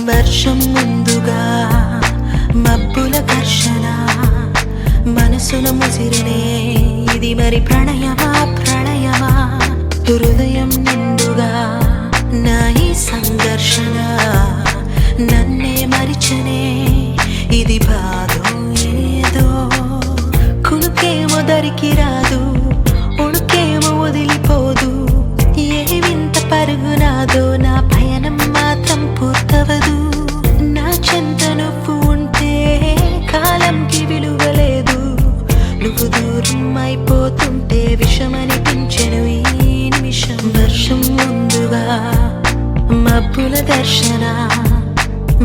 వర్షం ముందుగా మబ్బుల ఘర్షణ మనసున ముసిరినే ఇది మరి ప్రణయమా ప్రణయమా హృదయం నిండుగా నా ఈ సంఘర్షణ నన్నే మరిచనే ఇది బాధో ఏదో కునుకేమో దరికి రాదు ఉణుకేమో వదిలిపోదు ఏ వింత పరుగునాదో నా పయనం మాత్రం పూర్తవదు నా చెంత నువ్వు ఉంటే కాలంకి విలువలేదు నువ్వు దూరం అయిపోతుంటే విషమనిపించెను ఈ నిమిషం వర్షం ముందుగా మబ్బుల దర్శన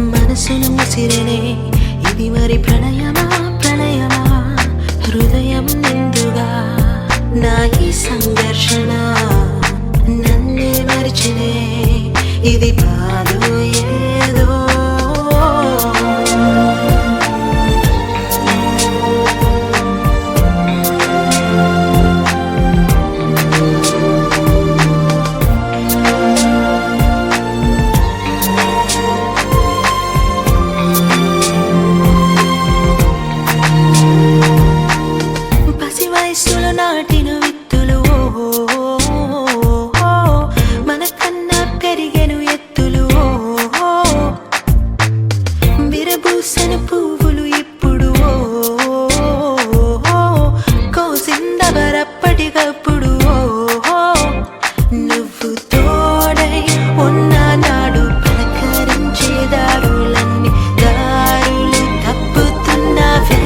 మనసును ముసిరనే ఇది మరి ప్రణయమా ప్రణయమా హృదయం నిండుగా నా ఈ సంఘర్షణ నన్నే మరిచినే ఇది బాధో ఏదో వయసులో నాటిన విత్తులు మనకన్నా పెరిగెను ఎత్తులు విరబూసిన పువ్వులు ఇప్పుడు కోసిందవరప్పటికప్పుడు నువ్వు తోడై ఉన్నా నాడు పలకరించే దారులన్నీ దారులు తప్పుతున్నావే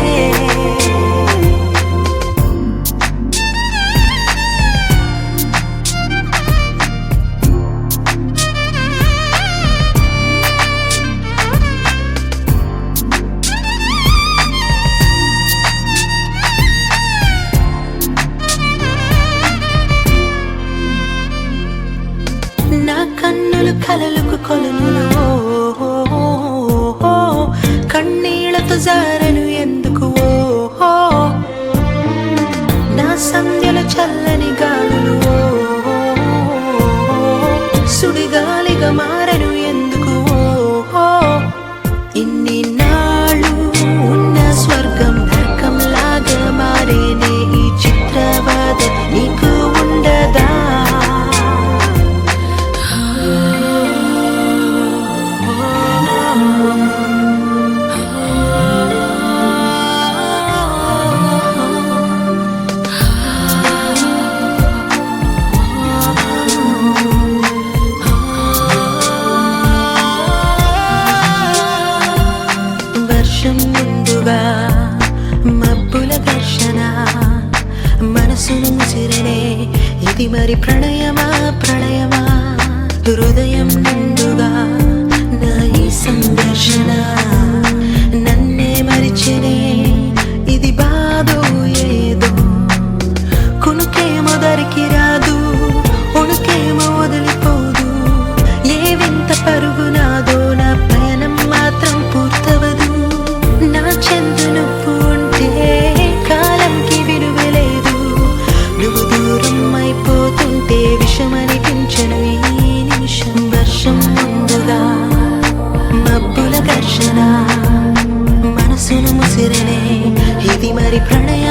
నా కన్నులు కలలకు కొలనులు కన్నీళ్లతో జారను ఎందుకు నా సంధ్యల చల్లని గాలులు సుడిగాలిగా మారను ఎందుకు ఇన్ని నాళ్ళు ఉన్న స్వర్గం నరకం లాగా మారేనే ఈ చిత్రవాద నీకు ఉండదా వర్షం ముందుగా మబ్బుల ఘర్షణ మనసును ముసిరనే ఇది మరి ప్రణయమా ప్రణయమా హృదయం నిండుగా నా ఈ సంఘర్షణ నన్నే మరిచినే ఇది బాధో ఏదో కునుకేమో దరికి రాదు ఉణుకేమో వదిలిపోదు ఏ వింత పరుగునాదో నా పయనం మాత్రం పూర్తవదు నా చెంత నువ్వు ఉంటే కాలంకి విలువలేదు నువ్వు దూరం అయిపోతుంటే విషమనిపించను ఈ నిమిషం వర్షం ముందుగా మబ్బుల ఘర్షణ మనసును ముసిరనే ఇది మరి ప్రణయ